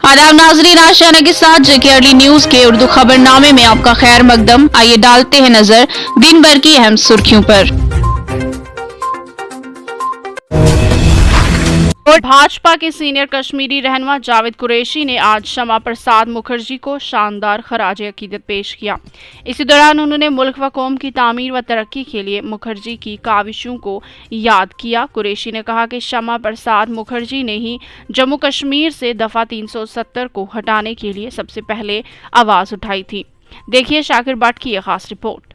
आदाब नाजरीन, आशाना के साथ जेके अर्ली न्यूज के उर्दू खबरनामे में आपका खैर मकदम। आइए डालते हैं नजर दिन भर की अहम सुर्खियों पर। भाजपा के सीनियर कश्मीरी रहनुमा जावेद कुरैशी ने आज शमा प्रसाद मुखर्जी को शानदार खराज अकीदत पेश किया। इसी दौरान उन्होंने मुल्क व कौम की तामीर व तरक्की के लिए मुखर्जी की काविशों को याद किया। कुरैशी ने कहा कि शमा प्रसाद मुखर्जी ने ही जम्मू कश्मीर से दफा 370 को हटाने के लिए सबसे पहले आवाज उठाई थी। देखिए शाकिर भट्ट की यह खास रिपोर्ट।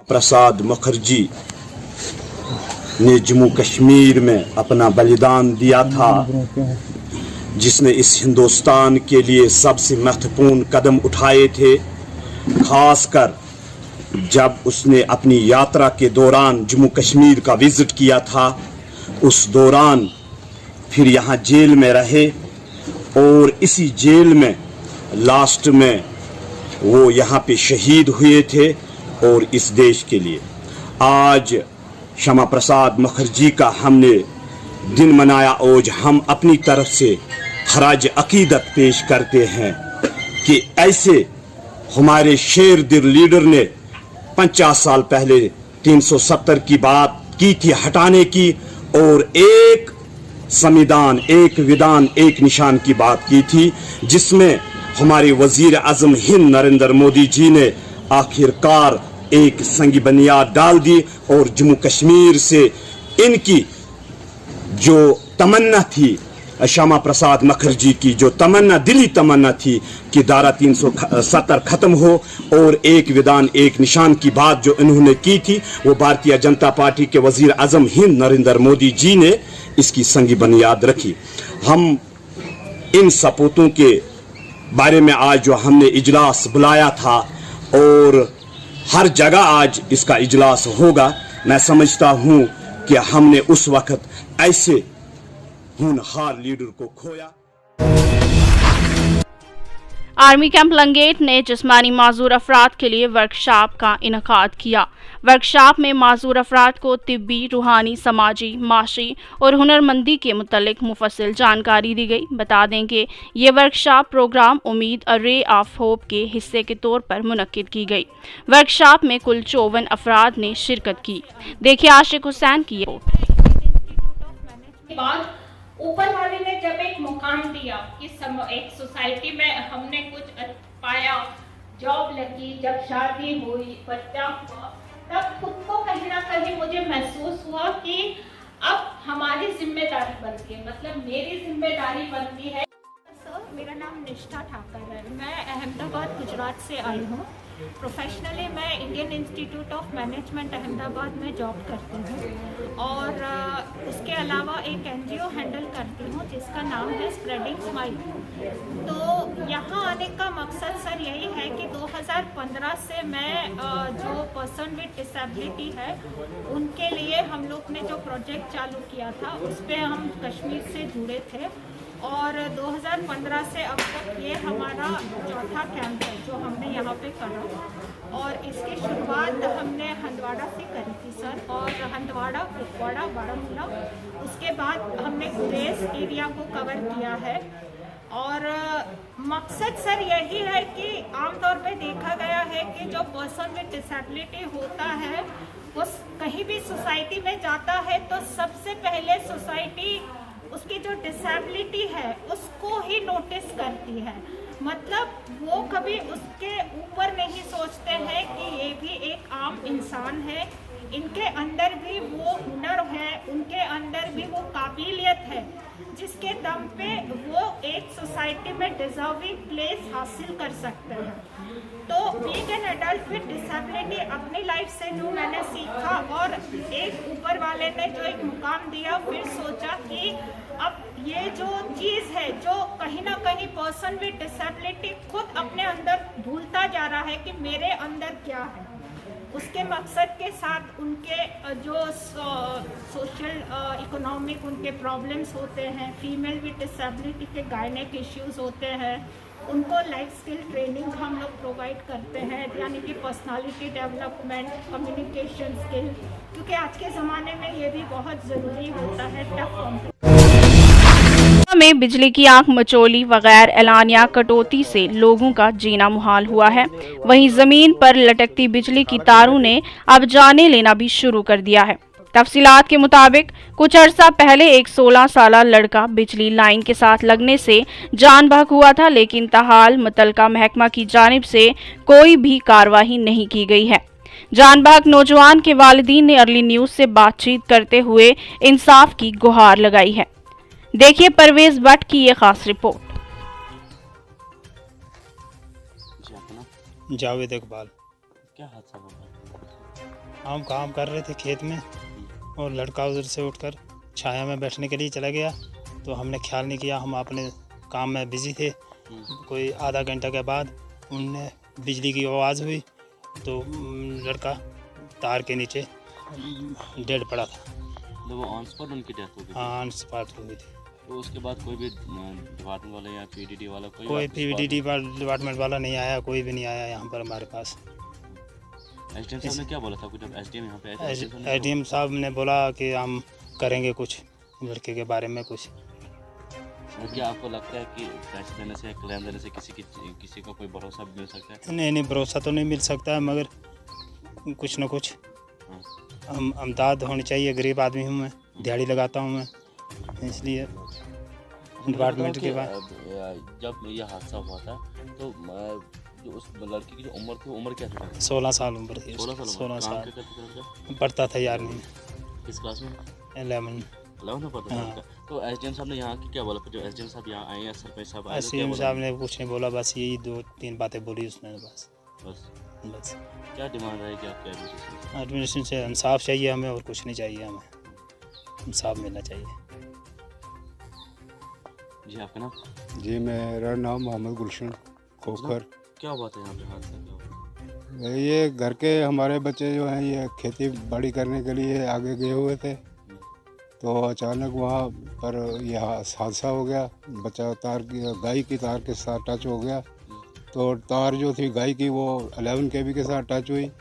प्रसाद मुखर्जी ने जम्मू कश्मीर में अपना बलिदान दिया था, जिसने इस हिंदुस्तान के लिए सबसे महत्वपूर्ण कदम उठाए थे। खासकर जब उसने अपनी यात्रा के दौरान जम्मू कश्मीर का विजिट किया था, उस दौरान फिर यहाँ जेल में रहे और इसी जेल में लास्ट में वो यहाँ पे शहीद हुए थे। और इस देश के लिए आज शमा प्रसाद मुखर्जी का हमने दिन मनाया और हम अपनी तरफ से खराज अकीदत पेश करते हैं कि ऐसे हमारे शेर दिल लीडर ने 50 साल पहले 370 की बात की थी हटाने की, और एक संविधान, एक विधान, एक निशान की बात की थी, जिसमें हमारे वजीर आजम हिंद नरेंद्र मोदी जी ने आखिरकार एक संगी बुनियाद डाल दी। और जम्मू कश्मीर से इनकी जो तमन्ना थी, शमा प्रसाद मुखर्जी की जो तमन्ना, दिली तमन्ना थी कि धारा 370 खत्म हो और एक विधान एक निशान की बात जो इन्होंने की थी, वो भारतीय जनता पार्टी के वजीर आजम हिंद नरेंद्र मोदी जी ने इसकी संगी बुनियाद रखी। हम इन सपूतों के बारे में आज जो हमने इजलास बुलाया था और हर जगह आज इसका इजलास होगा, मैं समझता हूं कि हमने उस वक्त ऐसे होनहार लीडर को खोया। आर्मी कैंप लंगेट ने जिस्मानी माजूर अफराद के लिए वर्कशॉप का इनकाद किया। वर्कशॉप में माजूर अफराद को तिब्बी, रूहानी, समाजी, माशी और हुनरमंदी के मुतल्लिक मुफस्सिल जानकारी दी गई। बता दें कि ये वर्कशॉप प्रोग्राम उम्मीद अ रे ऑफ होप के हिस्से के तौर पर मुनक्किद की गई। वर्कशॉप में कुल 54 अफराद ने शिरकत की। देखिए आशिक हुसैन की रिपोर्ट। ऊपर वाले ने जब एक मुकाम दिया कि एक सोसाइटी में हमने कुछ पाया, जॉब लगी, जब शादी हुई, बच्चा हुआ, तब खुद को कहीं ना कहीं मुझे महसूस हुआ कि अब हमारी जिम्मेदारी बनती है, मतलब मेरी जिम्मेदारी बनती है। सर, मेरा नाम निष्ठा ठाकर है। मैं अहमदाबाद गुजरात से आई हूँ। प्रोफेशनली मैं Indian institute of management Ahmedabad में जॉब करती हूँ और उसके अलावा एक एनजीओ हैंडल करती हूँ जिसका नाम है स्प्रेडिंग स्माइल। तो यहाँ आने का मकसद सर यही है कि 2015 से मैं जो पर्सन विद डिसेबिलिटी है उनके लिए हम लोग ने जो प्रोजेक्ट चालू किया था उस पर हम कश्मीर से जुड़े थे और 2015 से अब तक ये हमारा चौथा कैंप है जो हमने यहाँ पे करा और इसकी शुरुआत हमने हंदवाड़ा से करी थी सर, और हंदवाड़ा, कुपवाड़ा, बारामूला, उसके बाद हमने गुरेज एरिया को कवर किया है। और मकसद सर यही है कि आमतौर पे देखा गया है कि जो पर्सन विद डिसेबिलिटी होता है वो कहीं भी सोसाइटी में जाता है तो सबसे पहले सोसाइटी उसकी जो डिसेबिलिटी है उसको ही नोटिस करती है। मतलब वो कभी उसके ऊपर नहीं सोचते हैं कि ये भी एक आम इंसान है, इनके अंदर भी वो हुनर है, उनके अंदर भी वो काबिलियत है जिसके दम पे वो एक सोसाइटी में डिजर्विंग प्लेस हासिल कर सकते हैं। तो being an adult with disability अपनी लाइफ से जो मैंने सीखा और एक ऊपर वाले ने जो एक मुकाम दिया, फिर सोचा कि अब ये जो चीज़ है जो कहीं ना कहीं पर्सन विद डिसेबिलिटी खुद अपने अंदर भूलता जा रहा है कि मेरे अंदर क्या है, उसके मकसद के साथ उनके जो सोशल इकोनॉमिक उनके प्रॉब्लम्स होते हैं, फीमेल विद डिसेबिलिटी के गायनेक इश्यूज होते हैं, उनको लाइफ स्किल ट्रेनिंग हम लोग प्रोवाइड करते हैं, यानी कि पर्सनालिटी डेवलपमेंट, कम्युनिकेशन स्किल, क्योंकि आज के ज़माने में ये भी बहुत ज़रूरी होता है टफ में बिजली की आंख मचोली बगैर एलानिया कटौती से लोगों का जीना मुहाल हुआ है। वहीं जमीन पर लटकती बिजली की तारों ने अब जाने लेना भी शुरू कर दिया है। तफसीलात के मुताबिक कुछ अरसा पहले एक 16 साला लड़का बिजली लाइन के साथ लगने से जान बहक हुआ था, लेकिन ताहाल मुतलका महकमा की जानिब से कोई भी कार्रवाई नहीं की गई है। जान बहक नौजवान के वालिदीन ने अर्ली न्यूज से बातचीत करते हुए इंसाफ की गुहार लगाई है। देखिए परवेज भट्ट की ये खास रिपोर्ट। जावेद इकबाल। क्या हादसा हुआ? हम काम कर रहे थे खेत में और लड़का उधर से उठकर छाया में बैठने के लिए चला गया, तो हमने ख्याल नहीं किया, हम अपने काम में बिजी थे। कोई आधा घंटा के बाद उनने बिजली की आवाज़ हुई तो लड़का तार के नीचे डेड पड़ा था। तो वो ऑन स्पॉट उनकी डेथ हो गई? हाँ, ऑन स्पॉट हुई थी। तो उसके बाद कोई भी डिपार्टमेंट वाला या पीडीडी वाला कोई पीडीडी डिपार्टमेंट वाला नहीं आया, कोई भी नहीं आया यहाँ पर हमारे पास। एसडीएम साहब ने क्या बोला था? जब एसडीएम यहाँ पे आए थे, एसडीएम साहब ने बोला कि हम करेंगे कुछ लड़के के बारे में कुछ। क्या आपको लगता है कि पैसे देने से, क्लेम देने से किसी को कोई भरोसा मिल सकता है? नहीं, भरोसा तो नहीं मिल सकता है, मगर कुछ न कुछ हम अमदाद होनी चाहिए। गरीब आदमी हूँ मैं, दिहाड़ी लगाता हूँ मैं, इसलिए डिपार्टमेंट के बाद। जब ये हादसा हुआ था तो जो उस लड़की की जो उम्र थी, उम्र क्या थी? 16 साल उम्र थी। 16 साल पढ़ता था यार में। किस क्लास में? 11 में पढ़ता था। तो एसडीएम साहब ने यहाँ की क्या बोला? जो एसडीएम साहब यहाँ आए या सरपंच साहब आए? एसडीएम साहब ने कुछ नहीं बोला, बस यही 2-3 बातें बोली उसने। बस क्या डिमांड रहेगी आपके एडमिनिस्ट्रेशन? एडमिनिस्ट्रेशन से इंसाफ चाहिए हमें, और कुछ नहीं चाहिए हमें, इंसाफ मिलना चाहिए। जी आपका नाम? जी मेरा नाम मोहम्मद गुलशन खोखर। क्या हुआ था यहाँ पे हादसा? ये घर के हमारे बच्चे जो हैं ये खेती बाड़ी करने के लिए आगे गए हुए थे, तो अचानक वहाँ पर यह हादसा हो गया। बच्चा गाय की तार के साथ टच हो गया, तो तार जो थी गाय की वो 11 kV के साथ टच हुई,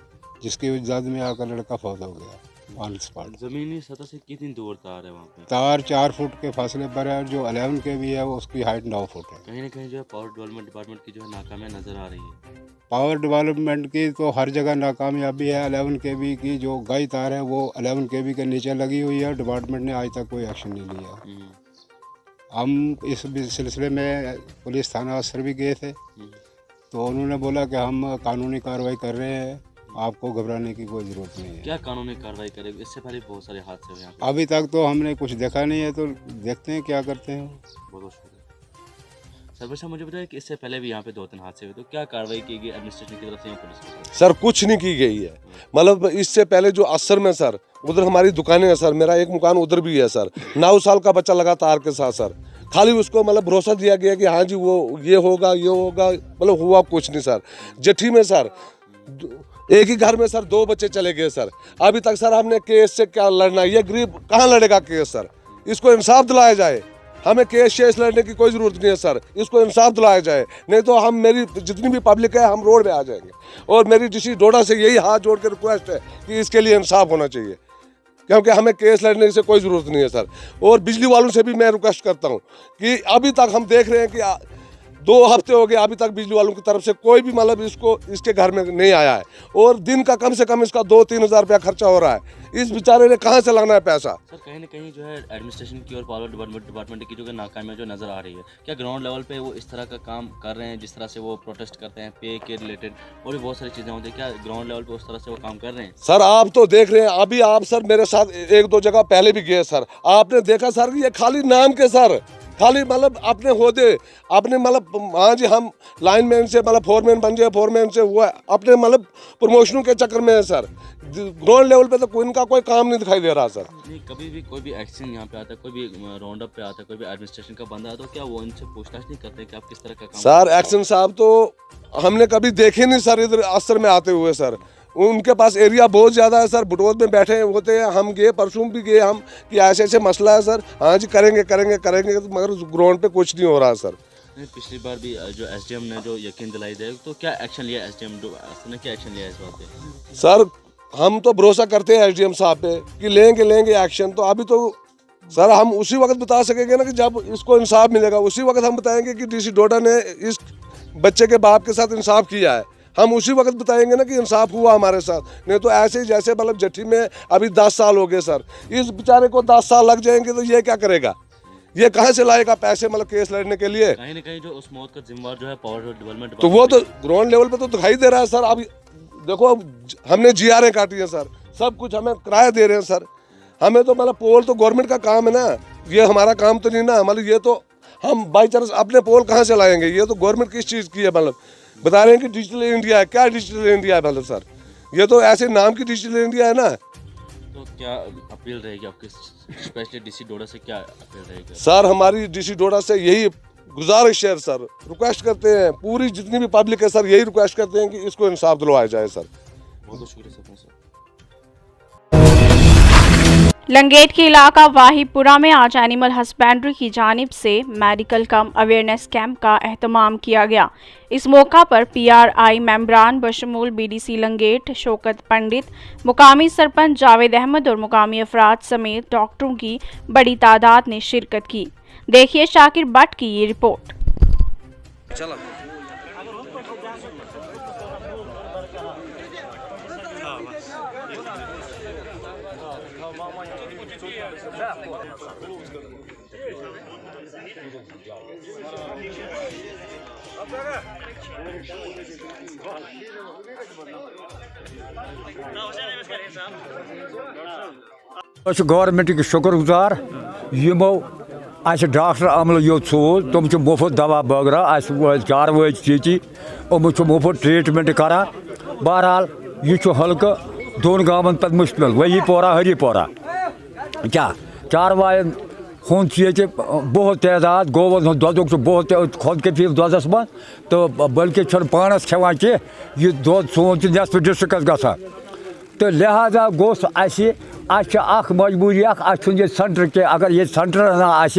जिसकी जद में आकर लड़का फौत हो गया ऑन स्पॉट। जमीनी सतह से कितनी दूर तार है वहाँ पे? तार 4 फुट के फासले पर है, जो 11 kV है वो उसकी हाइट 9 फुट है। कहीं ना कहीं जो है पावर डेवलपमेंट डिपार्टमेंट की जो है नाकामियाँ नज़र आ रही है। पावर डेवलपमेंट की तो हर जगह नाकामयाबी है। 11 kV की जो गाय तार है वो 11 kV के नीचे लगी हुई है, डिपार्टमेंट ने आज तक कोई एक्शन नहीं लिया। हम इस सिलसिले में पुलिस थाना असर भी गए थे, तो उन्होंने बोला कि हम कानूनी कार्रवाई कर रहे हैं, आपको घबराने की कोई ज़रूरत नहीं है। क्या कानूनी कार्रवाई करेंगे? इससे पहले बहुत सारे हादसे हुए हैं। अभी तक तो हमने कुछ देखा नहीं है, तो देखते हैं क्या करते हैं। बहुत शुक्रिया। सरपंच साहब मुझे बताया कि इससे पहले भी यहाँ पे 2-3 हादसे हुए, तो क्या कार्रवाई की गई एडमिनिस्ट्रेशन की तरफ से या पुलिस की तरफ से? सर कुछ नहीं की गई है। मतलब इससे पहले जो असर में सर उधर हमारी दुकानें हैं सर, मेरा एक मकान उधर भी है सर। 9 साल का बच्चा लगा तार के साथ सर, खाली उसको मतलब भरोसा दिया गया कि हाँ जी वो ये होगा, मतलब हुआ कुछ नहीं सर। जेठी में सर एक ही घर में सर 2 बच्चे चले गए सर। अभी तक सर हमने केस से क्या लड़ना, ये गरीब कहाँ लड़ेगा केस सर? इसको इंसाफ दिलाया जाए, हमें केस लड़ने की कोई ज़रूरत नहीं है सर, इसको इंसाफ दिलाया जाए, नहीं तो हम मेरी जितनी भी पब्लिक है हम रोड पे आ जाएंगे। और मेरी डिस्ट्रिक्ट डोडा से यही हाथ जोड़ के रिक्वेस्ट है कि इसके लिए इंसाफ होना चाहिए, क्योंकि हमें केस लड़ने से कोई ज़रूरत नहीं है सर। और बिजली वालों से भी मैं रिक्वेस्ट करता हूँ कि अभी तक हम देख रहे हैं कि 2 हफ्ते हो गए, अभी तक बिजली वालों की तरफ से कोई भी मतलब इसके घर में नहीं आया है। और दिन का कम से कम इसका 2-3 हज़ार रुपया खर्चा हो रहा है। इस बेचारे ने कहाँ से लगना है पैसा? सर कहीं ना कहीं जो है एडमिनिस्ट्रेशन की और पावर डिपार्टमेंट की जो नाकामियाँ जो नज़र आ रही है, क्या ग्राउंड लेवल पे वो इस तरह का काम कर रहे हैं जिस तरह से वो प्रोटेस्ट करते हैं पे के रिलेटेड और भी बहुत सारी चीज़ें होती हैं, क्या ग्राउंड लेवल पे उस तरह से वो काम कर रहे हैं? सर आप तो देख रहे हैं, अभी आप सर मेरे साथ 1-2 जगह पहले भी गए सर, आपने देखा सर ये खाली नाम के सर, खाली मतलब अपने होदे अपने मतलब हाँ जी हम लाइनमैन से मतलब फोरमैन बन जाए, फोरमैन से हुआ अपने मतलब प्रमोशनों के चक्कर में है सर। ग्राउंड लेवल पे तो इनका कोई काम नहीं दिखाई दे रहा सर। नहीं, कभी भी कोई भी एक्शन यहाँ पे आता है, कोई भी राउंड अप पे आता है, कोई भी एडमिनिस्ट्रेशन का बंदा आता है, तो क्या वो इनसे पूछताछ नहीं करते कि आप किस तरह का काम? सर एक्शन साहब तो हमने कभी देखे नहीं सर इधर असर में आते हुए सर। उनके पास एरिया बहुत ज़्यादा है सर, बुटोद में बैठे होते हैं, हम गए परसों भी गए हम कि ऐसे ऐसे मसला है सर, हाँ जी करेंगे, मगर ग्राउंड पे कुछ नहीं हो रहा सर। पिछली बार भी जो एसडीएम ने जो यकीन दिलाई दे, तो क्या एक्शन लिया एसडीएम ने, क्या एक्शन लिया इस बात पे? सर हम तो भरोसा करते हैं एसडीएम साहब पे कि लेंगे एक्शन। तो अभी तो सर हम उसी वक्त बता सकेंगे ना कि जब इसको इंसाफ मिलेगा, उसी वक्त हम बताएंगे कि डीसी डोडा ने इस बच्चे के बाप के साथ इंसाफ किया है। हम उसी वक्त बताएंगे ना कि इंसाफ हुआ हमारे साथ। नहीं तो ऐसे ही जैसे मतलब जट्टी में अभी 10 साल हो गए सर, इस बेचारे को 10 साल लग जाएंगे तो ये क्या करेगा, ये कहाँ से लाएगा पैसे मतलब केस लड़ने के लिए? कहीं ना कहीं जो उस मौत का जिम्मेवार जो है पावर डेवलपमेंट, तो वो तो ग्राउंड लेवल पे तो दिखाई दे रहा है सर। अभी देखो हमने GRA काटी है सर, सब कुछ हमें किराया दे रहे हैं सर। हमें तो मतलब पोल तो गवर्नमेंट का काम है ना, ये हमारा काम तो नहीं ना। मतलब ये तो हम बाई चांस अपने पोल कहाँ से लाएंगे? ये तो गवर्नमेंट किस चीज़ की है? मतलब बता रहे हैं कि डिजिटल इंडिया है, क्या डिजिटल इंडिया है? मतलब सर ये तो ऐसे नाम की डिजिटल इंडिया है ना। तो क्या अपील रहेगी आपकी स्पेशली डीसी डोडा से, क्या अपील रहेगी सर? हमारी डीसी डोडा से यही गुजारिश है सर, रिक्वेस्ट करते हैं, पूरी जितनी भी पब्लिक है सर यही रिक्वेस्ट करते हैं कि इसको इंसाफ दिलवाया जाए सर। बहुत बहुत शुक्रिया सर। लंगेट के इलाका वाहिपुरा में आज एनिमल हस्बेंड्री की जानिब से मेडिकल कम अवेयरनेस कैंप का एहतमाम किया गया। इस मौका पर PRI मेंबरान बशमूल BDC लंगेट शौकत पंडित, मुकामी सरपंच जावेद अहमद और मुकामी अफराद समेत डॉक्टरों की बड़ी तादाद ने शिरकत की। देखिए शाकिर भट्ट की ये रिपोर्ट। गवर्नमेंट के शुक्रगुजार यमो डॉक्टर अमल यो सोज तुम मुफ्त दवा बगरा 4 चीची मुफ्त ट्रीटमेंट करान। बहरहाल यह हल्क 2 गाँवन पे मुश्तमिल, वहीपोरा हरीपोरा। क्या चारवायन हुंद ये बहुत तादाद, गोवन दुक बहुत खुद कफील दुधस मन, तो बल्कि पानस खेवान कह यह दुध सोन नस्फ डिस्ट्रिक्स गसान। तो लिहाजा गोस मजबूरी ये सेंटर के, अगर ये सेंटर आस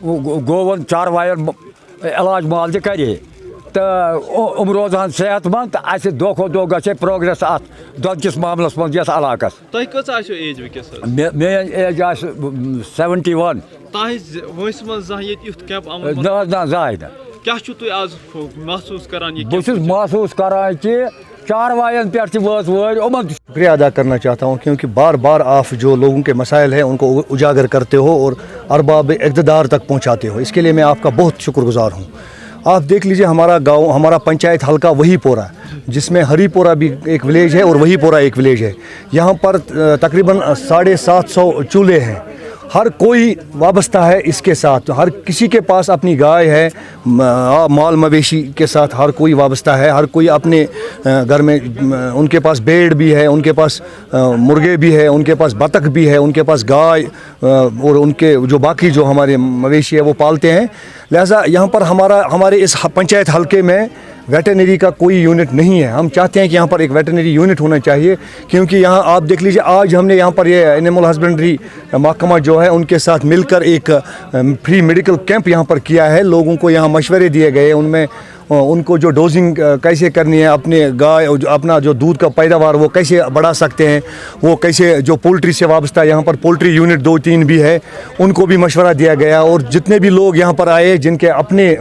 गोवन चारवायन इलाज माल करे तो रोजान सेहतमंद, तो दो खो दो गे प्रोग्रेस अत दुधकिस मामलस मज इलाकस। Main as 71। ना जाए महसूस करान कि चारवायन पे शुक्रिया अदा करना चाहता हूँ, क्योंकि बार बार आप जो लोगों के मसाइल हैं उनको उजागर करते हो और अरबाब इक़्तिदार तक पहुँचाते हो, इसके लिए मैं आपका बहुत शुक्रगुजार हूँ। आप देख लीजिए हमारा गांव, हमारा पंचायत हल्का वहीपोरा, जिसमें हरीपोरा भी एक विलेज है और वहीपोरा एक विलेज है। यहाँ पर तकरीबन 750 चूल्हे हैं, हर कोई वाबस्ता है इसके साथ, हर किसी के पास अपनी गाय है, माल मवेशी के साथ हर कोई वाबस्ता है। हर कोई अपने घर में उनके पास भेड़ भी है, उनके पास मुर्गे भी है, उनके पास बतख भी है, उनके पास गाय और उनके जो बाकी जो हमारे मवेशी है वो पालते हैं। लिहाजा यहाँ पर हमारे इस पंचायत हल्के में वेटरनरी का कोई यूनिट नहीं है। हम चाहते हैं कि यहाँ पर एक वेटरनरी यूनिट होना चाहिए, क्योंकि यहाँ आप देख लीजिए आज हमने यहाँ पर ये एनिमल हस्बेंड्री महकमा जो है उनके साथ मिलकर एक फ्री मेडिकल कैंप यहाँ पर किया है। लोगों को यहाँ मशवरे दिए गए, उनमें उनको जो डोजिंग कैसे करनी है, अपने गाय अपना जो दूध का पैदावार वो कैसे बढ़ा सकते हैं, वो कैसे जो पोल्ट्री से वाबस्ता यहाँ पर पोल्ट्री यूनिट 2-3 भी है, उनको भी मशवरा दिया गया। और जितने भी लोग यहाँ पर आए जिनके अपने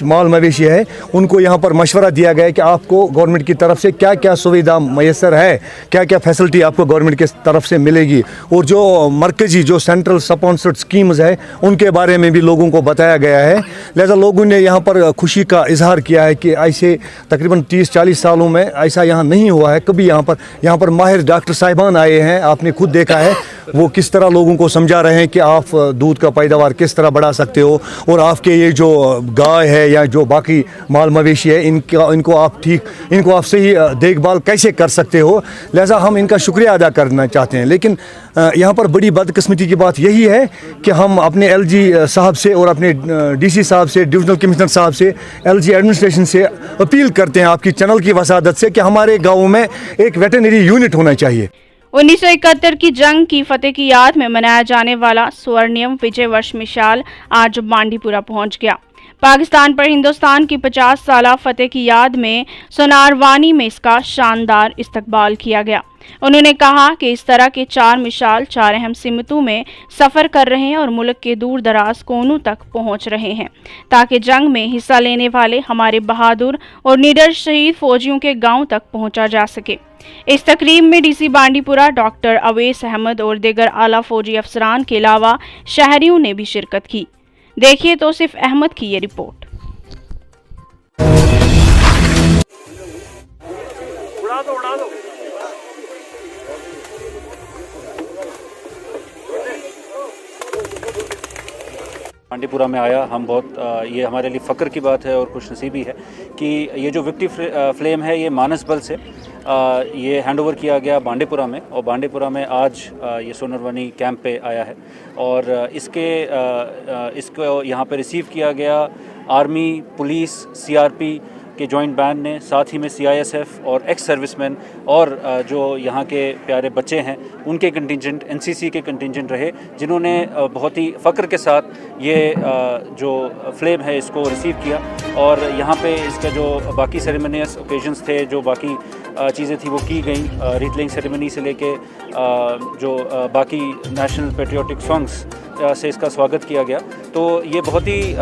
माल मवेशी है, उनको यहाँ पर मशवरा दिया गया कि आपको गवर्नमेंट की तरफ से क्या क्या सुविधा मैसर है, क्या क्या फैसिलिटी आपको गवर्नमेंट की तरफ से मिलेगी, और जो मरकज़ी जो सेंट्रल स्पॉन्सर्ड स्कीम्स है उनके बारे में भी लोगों को बताया गया है। लिहाजा लोगों ने यहाँ पर खुशी का इजहार किया है कि ऐसे तकरीबन 30-40 सालों में ऐसा यहाँ नहीं हुआ है कभी। यहाँ पर माहिर डॉक्टर साहिबान आए हैं, आपने खुद देखा है वो किस तरह लोगों को समझा रहे हैं कि आप दूध का पैदावार किस तरह बढ़ा सकते हो, और आपके ये जो गाय है या जो बाकी माल मवेशी है इनको आप सही देखभाल कैसे कर सकते हो। लिहाजा हम इनका शुक्रिया अदा करना चाहते हैं। लेकिन यहाँ पर बड़ी बदकिस्मती की बात यही है कि हम अपने LG साहब से और अपने DC साहब से, डिविजनल कमिश्नर साहब से, LG एडमिनिस्ट्रेशन से अपील करते हैं आपकी चैनल की वसादत से कि हमारे गाँव में एक वेटरनरी यूनिट होना चाहिए। 1971 की जंग की फतेह की याद में मनाया जाने वाला स्वर्णिम विजय वर्ष मिसाल आज बांडीपुरा पहुंच गया। पाकिस्तान पर हिंदुस्तान की 50 साला फतेह की याद में सोनारवानी में इसका शानदार इस्तकबाल किया गया। उन्होंने कहा कि इस तरह के 4 मिसाल 4 अहम सिमतों में सफ़र कर रहे हैं और मुल्क के दूर दराज कोनों तक पहुंच रहे हैं, ताकि जंग में हिस्सा लेने वाले हमारे बहादुर और निडर शहीद फौजियों के गांव तक पहुंचा जा सके। इस तकरीब में डीसी बांडीपुरा डॉक्टर अवैस अहमद और दीगर आला फौजी अफसरान के अलावा शहरियों ने भी शिरकत की। देखिए तौसीफ अहमद की ये रिपोर्ट। बांडीपुरा में आया हम बहुत ये हमारे लिए फ़ख्र की बात है और खुशनसीबी है कि ये जो विक्ट्री फ्लेम है ये मानसबल से ये हैंडओवर किया गया बांडीपुरा में, और बांडीपुरा में आज ये सोनारवानी कैंप पे आया है और इसको यहाँ पे रिसीव किया गया आर्मी, पुलिस, सीआरपी के जॉइंट बैंड ने, साथ ही में सीआईएसएफ और एक्स सर्विसमैन और जो यहाँ के प्यारे बच्चे हैं उनके कंटिजेंट, एनसीसी के कंटिजेंट रहे, जिन्होंने बहुत ही फ़ख्र के साथ ये जो फ्लेम है इसको रिसीव किया। और यहाँ पे इसका जो बाकी सेरेमनियस ओकेजन्स थे, जो बाकी चीज़ें थी वो की गई, रीटलिंग सेरेमनी से लेके जो बाकी नेशनल पेट्रियाटिक सॉन्ग्स से इसका स्वागत किया गया। तो ये बहुत ही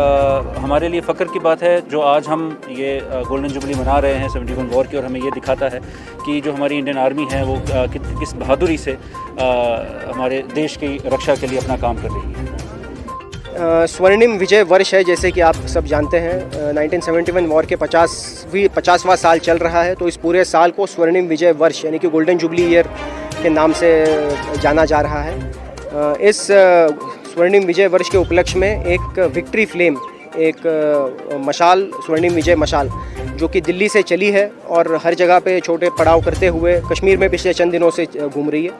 हमारे लिए फ़ख्र की बात है जो आज हम ये गोल्डन जुबली मना रहे हैं 71 वॉर की, और हमें ये दिखाता है कि जो हमारी इंडियन आर्मी है वो किस बहादुरी से हमारे देश की रक्षा के लिए अपना काम कर रही है। स्वर्णिम विजय वर्ष है, जैसे कि आप सब जानते हैं 1971 वॉर के 50वां साल चल रहा है, तो इस पूरे साल को स्वर्णिम विजय वर्ष यानी कि गोल्डन जुबली ईयर के नाम से जाना जा रहा है। इस स्वर्णिम विजय वर्ष के उपलक्ष्य में एक विक्ट्री फ्लेम, एक मशाल, स्वर्णिम विजय मशाल जो कि दिल्ली से चली है और हर जगह पे छोटे पड़ाव करते हुए कश्मीर में पिछले चंद दिनों से घूम रही है।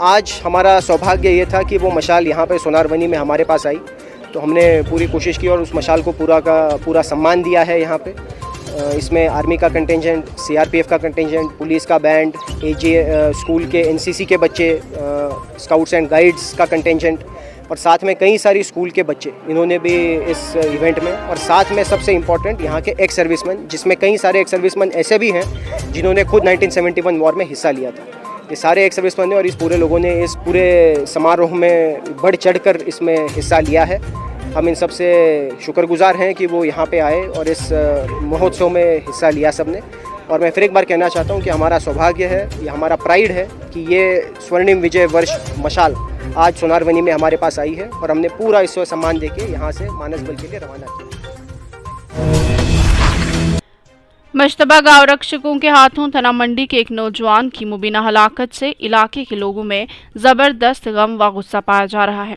आज हमारा सौभाग्य ये था कि वो मशाल यहाँ पे सोनारवानी में हमारे पास आई, तो हमने पूरी कोशिश की और उस मशाल को पूरा का पूरा सम्मान दिया है यहाँ पे। इसमें आर्मी का कंटिजेंट, सीआरपीएफ का कंटिजेंट, पुलिस का बैंड, स्कूल के एनसीसी के बच्चे, स्काउट्स एंड गाइड्स का कंटिजेंट और साथ में कई सारी स्कूल के बच्चे, इन्होंने भी इस इवेंट में, और साथ में सबसे इम्पॉर्टेंट यहाँ के एक्स सर्विसमैन, जिसमें कई सारे एक्स सर्विसमैन ऐसे भी हैं जिन्होंने खुद 1971 वॉर में हिस्सा लिया था। ये सारे एक्स सर्विसमैन ने और इस पूरे लोगों ने इस पूरे समारोह में बढ़ चढ़कर इसमें हिस्सा लिया है। हम इन सब से शुक्रगुजार हैं कि वो यहाँ पे आए और इस महोत्सव में हिस्सा लिया सबने। और मैं फिर एक बार कहना चाहता हूँ कि हमारा सौभाग्य है, ये हमारा प्राइड है कि ये स्वर्णिम विजय वर्ष मशाल आज सोनारवानी में हमारे पास आई है और हमने पूरा इसको सम्मान देके यहाँ से मानसबल के लिए रवाना किया। मशतबा गाँव रक्षकों के हाथों थना मंडी के एक नौजवान की मुबीना हलाकत से इलाके के लोगों में ज़बरदस्त गम व गुस्सा पाया जा रहा है।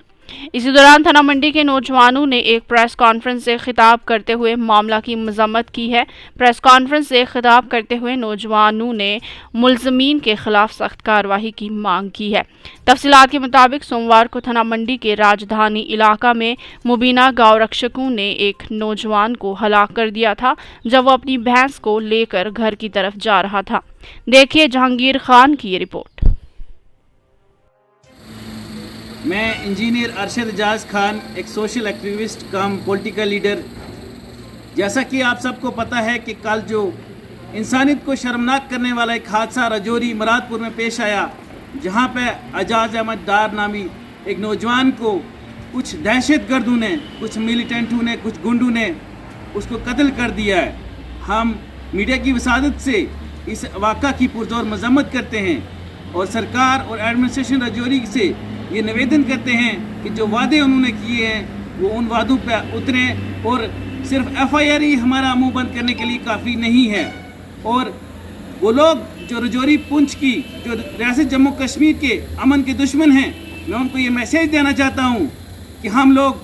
इसी दौरान थाना मंडी के नौजवानों ने एक प्रेस कॉन्फ्रेंस से खिताब करते हुए मामला की मजम्मत की है। प्रेस कॉन्फ्रेंस से खिताब करते हुए नौजवानों ने मुलजमीन के खिलाफ सख्त कार्रवाई की मांग की है। तफसीलात के मुताबिक सोमवार को थाना मंडी के राजधानी इलाका में मुबीना गाँव रक्षकों ने एक नौजवान को हलाक कर दिया था जब वो अपनी भैंस को लेकर घर की तरफ जा रहा था। देखिए जहांगीर खान की ये रिपोर्ट। मैं इंजीनियर अरशद एजाज खान, एक सोशल एक्टिविस्ट कम पॉलिटिकल लीडर। जैसा कि आप सबको पता है कि कल जो इंसानियत को शर्मनाक करने वाला एक हादसा राजौरी मुरादपुर में पेश आया, जहां पे एजाज अहमद डार नामी एक नौजवान को कुछ दहशतगर्दों ने, कुछ मिलिटेंटों ने, कुछ गुंडों ने उसको कत्ल कर दिया है। हम मीडिया की वसादत से इस वाक़ा की पुरजोर मजम्मत करते हैं और सरकार और एडमिनिस्ट्रेशन राजौरी से ये निवेदन करते हैं कि जो वादे उन्होंने किए हैं वो उन वादों पर उतरें, और सिर्फ एफआईआर ही हमारा मुंह बंद करने के लिए काफ़ी नहीं है। और वो लोग जो राजौरी पुंछ की, जो रियासत जम्मू कश्मीर के अमन के दुश्मन हैं, मैं उनको ये मैसेज देना चाहता हूँ कि हम लोग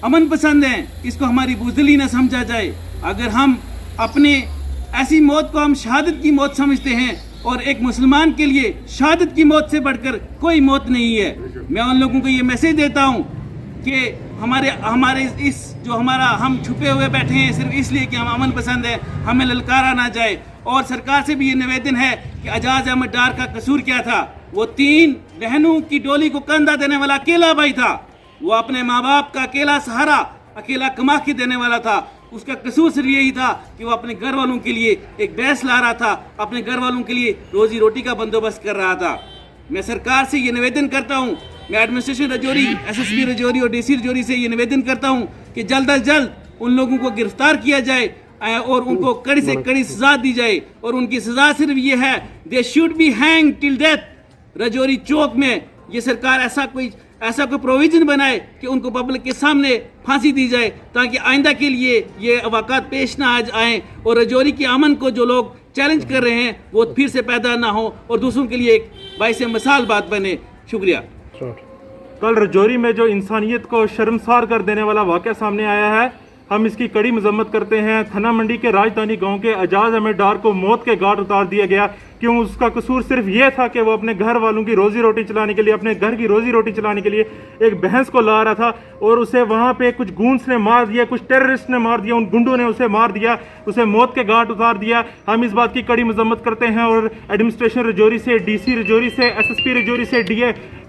अमन पसंद हैं, इसको हमारी बुज़दिली न समझा जाए। अगर हम अपने ऐसी मौत को हम शहादत की मौत समझते हैं, और एक मुसलमान के लिए शहादत की मौत से बढ़कर कोई मौत नहीं है। मैं उन लोगों को ये मैसेज देता हूँ कि हमारे इस जो हमारा हम छुपे हुए बैठे हैं सिर्फ इसलिए कि हम अमन पसंद है, हमें ललकारा ना जाए। और सरकार से भी ये निवेदन है कि एजाज अहमद डार का कसूर क्या था? वो 3 बहनों की डोली को कंधा देने वाला अकेला भाई था। वो अपने माँ बाप का अकेला सहारा अकेला कमा के देने वाला था। उसका कसूर सिर्फ यही था कि वो अपने घर वालों के लिए एक भैंस ला रहा था, अपने घर वालों के लिए रोजी रोटी का बंदोबस्त कर रहा था। मैं सरकार से ये निवेदन करता हूँ, मैं एडमिनिस्ट्रेशन रजौरी, एसएसपी रजौरी और डीसी रजौरी से ये निवेदन करता हूँ कि जल्द अज जल्द उन लोगों को गिरफ्तार किया जाए और उनको कड़ी से कड़ी सजा दी जाए। और उनकी सजा सिर्फ ये है, they should be hang till death. Rajouri Chowk में ये सरकार ऐसा कोई प्रोविजन बनाए कि उनको पब्लिक के सामने फांसी दी जाए, ताकि आइंदा के लिए ये वाक़ात पेश ना आ आए और रजौरी के अमन को जो लोग चैलेंज कर रहे हैं वो फिर से पैदा ना हो और दूसरों के लिए एक बाइसे मिसाल बात बने। शुक्रिया। कल रजौरी में जो इंसानियत को शर्मसार कर देने वाला वाक़या सामने आया है, हम इसकी कड़ी मजम्मत करते हैं। थना मंडी के राजधानी गांव के एजाज अहमद डार को मौत के घाट उतार दिया गया। क्यों? उसका कसूर सिर्फ ये था कि वो अपने घर वालों की रोजी रोटी चलाने के लिए, अपने घर की रोजी रोटी चलाने के लिए एक भैंस को ला रहा था और उसे वहाँ पे कुछ गूंस ने मार दिया, कुछ टेररिस्ट ने मार दिया, उन गुंडों ने उसे मार दिया, उसे मौत के घाट उतार दिया। हम इस बात की कड़ी मजम्मत करते हैं और एडमिनिस्ट्रेशन रजौरी से, डीसी रजौरी से, एसएसपी रजौरी से,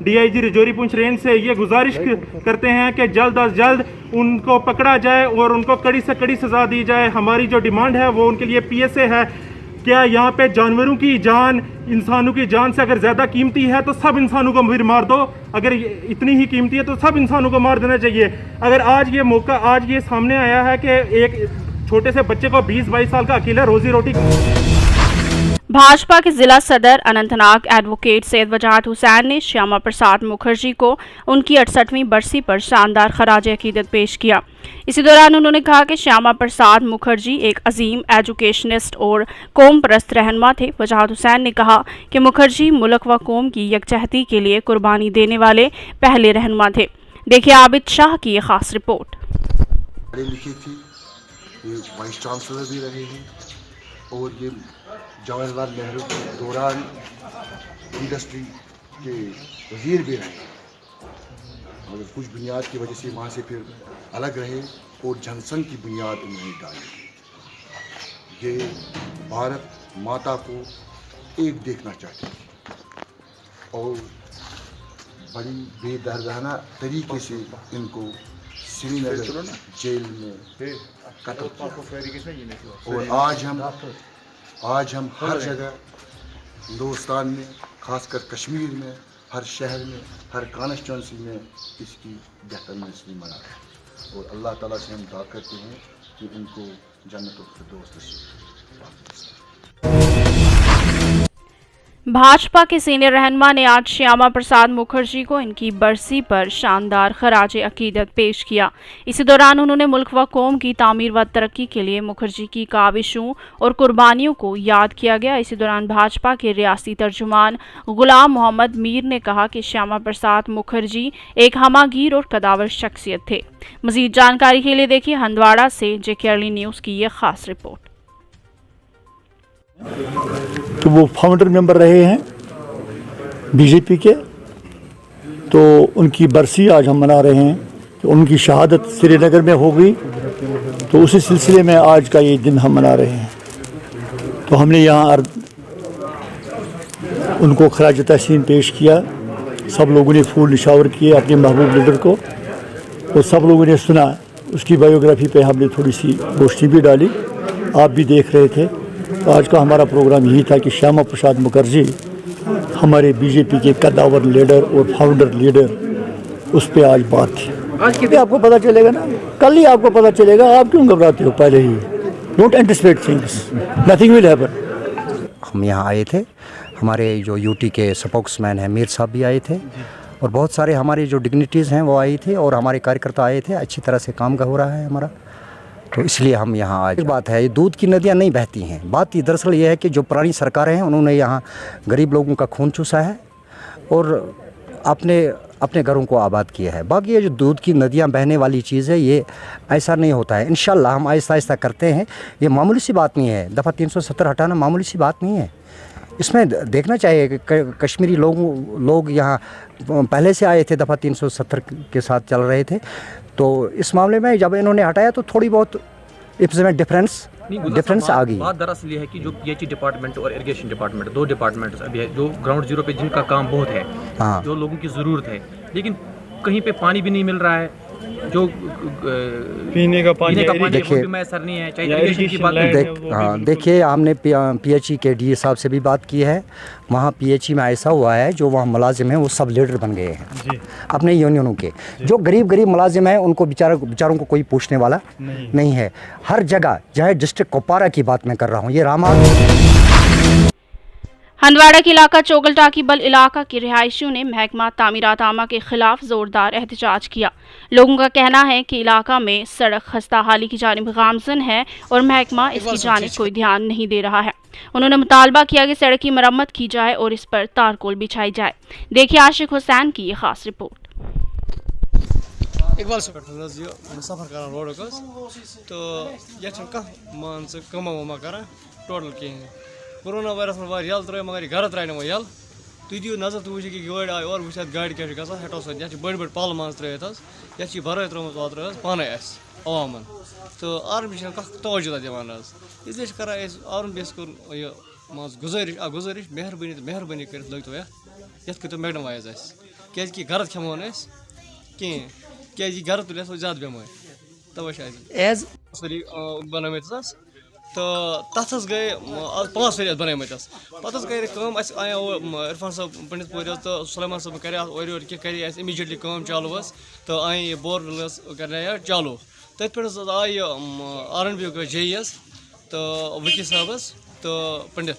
डीआईजी रजौरी पुंछ रेंज से ये गुजारिश करते हैं कि जल्द अज जल्द उनको पकड़ा जाए और उनको कड़ी से कड़ी सजा दी जाए। हमारी जो डिमांड है वो उनके लिए पीएसए है। क्या यहाँ पे जानवरों की जान इंसानों की जान से अगर ज़्यादा कीमती है तो सब इंसानों को फिर मार दो, अगर इतनी ही कीमती है तो सब इंसानों को मार देना चाहिए। अगर आज ये मौका, आज ये सामने आया है कि एक छोटे से बच्चे को 20-22 साल का अकेला रोजी रोटी। भाजपा के जिला सदर अनंतनाग एडवोकेट सैयद वजाहत हुसैन ने श्यामा प्रसाद मुखर्जी को उनकी 68वीं बरसी पर शानदार खराज अकीदत पेश किया। इसी दौरान उन्होंने कहा कि श्यामा प्रसाद मुखर्जी एक अजीम एजुकेशनिस्ट और कौम परस्त रहनुमा थे। वजाहत हुसैन ने कहा कि मुखर्जी मुल्क व कौम की यकजहती के लिए कुर्बानी देने वाले पहले रहनुमा थे। देखिए आबिद शाह की ये खास रिपोर्ट। पढ़े लिखे थे, ये वाइस चांसलर भी रहे हैं और ये जवाहरलाल नेहरू के दौरान इंडस्ट्री के वजीर भी रहे, मगर कुछ बुनियाद की वजह से वहाँ से फिर अलग रहे और जनसंघ की बुनियाद उन्होंने डाली। ये भारत माता को एक देखना चाहते थे और बड़ी बेदर्दाना तरीके से इनको श्रीनगर जेल में कत्ल किया। और आज हम हर जगह हिंदुस्तान में, खासकर कश्मीर में, हर शहर में, हर कॉन्स्टिट्यूंसी में इसकी बेहतर एनिवर्सरी मना रहे हैं और अल्लाह ताला से हम दुआ करते हैं कि उनको जन्नतुल फिरदौस नसीब। भाजपा के सीनियर रहनुमा ने आज श्यामा प्रसाद मुखर्जी को इनकी बरसी पर शानदार खराज अकीदत पेश किया। इसी दौरान उन्होंने मुल्क व कौम की तामीर व तरक्की के लिए मुखर्जी की काविशों और कुर्बानियों को याद किया गया। इसी दौरान भाजपा के रियासी तर्जुमान गुलाम मोहम्मद मीर ने कहा कि श्यामा प्रसाद मुखर्जी एक हमागीर और कदावर शख्सियत थे। मजीद जानकारी के लिए देखिए हंदवाड़ा से जेकेआरली न्यूज़ की ये खास रिपोर्ट। तो वो फाउंडर मेंबर रहे हैं बीजेपी के, तो उनकी बरसी आज हम मना रहे हैं। तो उनकी शहादत श्रीनगर में हो गई, तो उसी सिलसिले में आज का ये दिन हम मना रहे हैं। तो हमने यहाँ उनको खराज तहसीन पेश किया। सब लोगों ने फूल निशावर किए अपने महबूब लीडर को, तो सब लोगों ने सुना। उसकी बायोग्राफी पे हमने थोड़ी सी रोशनी भी डाली, आप भी देख रहे थे। तो आज का हमारा प्रोग्राम यही था कि श्यामा प्रसाद मुखर्जी हमारे बीजेपी के कदावर लीडर और फाउंडर लीडर, उस पर आज बात थी। आज के आपको पता चलेगा ना, कल ही आपको पता चलेगा। आप क्यों घबराते हो? पहले ही don't anticipate things, nothing will happen. हम यहाँ आए थे, हमारे जो यूटी के स्पोक्समैन हैं मीर साहब भी आए थे और बहुत सारे हमारे जो डिग्निटीज़ हैं वो आए थे और हमारे कार्यकर्ता आए थे। अच्छी तरह से काम हो रहा है हमारा, तो इसलिए हम यहाँ आज। बात है, ये दूध की नदियाँ नहीं बहती हैं। बात दरअसल ये है कि जो पुरानी सरकारें हैं उन्होंने यहाँ गरीब लोगों का खून चूसा है और अपने घरों को आबाद किया है। बाकी ये जो दूध की नदियाँ बहने वाली चीज़ है, ये ऐसा नहीं होता है। इंशाल्लाह हम आहिस्ता आहिस्ता करते हैं। ये मामूली सी बात नहीं है, दफ़ा 370 हटाना मामूली सी बात नहीं है। इसमें देखना चाहिए कि कश्मीरी लोग यहाँ पहले से आए थे, दफ़ा 370 के साथ चल रहे थे। तो इस मामले में जब इन्होंने हटाया तो थोड़ी बहुत इसमें डिफरेंस आ गई। बात दरअसल ये है कि जो पीएचई डिपार्टमेंट और इरिगेशन डिपार्टमेंट, दो डिपार्टमेंट्स अभी है जो ग्राउंड जीरो पे जिनका काम बहुत है, हाँ। जो लोगों की ज़रूरत है, लेकिन कहीं पे पानी भी नहीं मिल रहा है, जो पीने का पानी वो देखिए- भी मैसर नहीं है, चाहे इरिगेशन की बात करें। देखिए हमने PHE के DA साहब से भी बात की है। वहाँ PHE में ऐसा हुआ है जो वहाँ मुलाजिम हैं वो सब लीडर बन गए हैं अपने यूनियनों के। जो गरीब मुलाजिम हैं उनको बेचारों को कोई पूछने वाला नहीं है। हर जगह, चाहे डिस्ट्रिक्ट कुपवारा की बात मैं कर रहा हूँ, ये रामा हंदवाड़ा के इलाका चोगलटाकी बल इलाका के रिहायशियों ने महकमा तामीरात आमा के खिलाफ जोरदार एहतजाज किया। लोगों का कहना है कि इलाका में सड़क खस्ता हाली की जानिब गामजन है और महकमा इसकी जानिब कोई ध्यान नहीं दे रहा है। उन्होंने मुतालबा किया कि सड़क की मरम्मत की जाए और इस पर तारकोल बिछाई जाए। देखिए आशिक हुसैन की ये खास रिपोर्ट। इकबाल से सफर कर रोड तो ये मान कमा वमा कर टोटल कहें कोरोना वायरस में यल त्रो मगर घर त्रा वो यल तुम दिव नजर तुम वो गाड़ी आए और वो गाड़ी क्या ग हेटो सत बड़ बड़ पल मान त्रित ये भर त्रोम वात्र पाने अवामन तो आर्मी तवज्जो दिवान इसलिए कर आर्मी बेस यह मान गुजारिश मेहरबानी कर लगत ये करो मैगनवाइज क्या घर खेमो कहें क्या घर तुल ज्यादा बेमार तवे एज बनमित तो तथ गए 5 वर बनमित पे गई आया इरफान साहब पंडित पूर तो सुलेमान साहब कर कर इमीजिएटली काम चालू तो आए बोर कर चालू तथ पे आय RNB JE तो वकील साहबस तो पंडित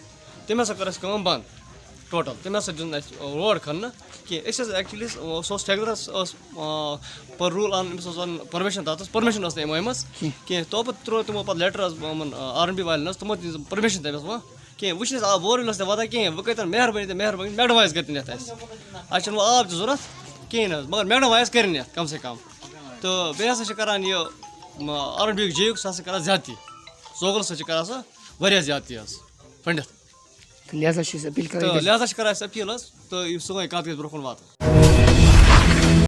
तम हसा कर काम बंद टोटल तम हसा दिन रोड खन कहें एक्चुअली ठेकेदारस पर रूल परमिशन तथ परमिशन अमस कहें तो त्रो तमो पे लेटर RNB वाले तमो परमिशन तमस वो कहें वो आ बोर वाता कहें वो कर मेहरबानी मैगनवाइज कर अच्छे वो आब जरूरत कहें मगर मैगनवाइज कर कम से कम तो बेहसा करान यह RNB JE सह कर ज्यादती सोगल सह कर ज्यादती पंडित लिहाजा अपील कर अपील तो सोन कत ब्रोह वात।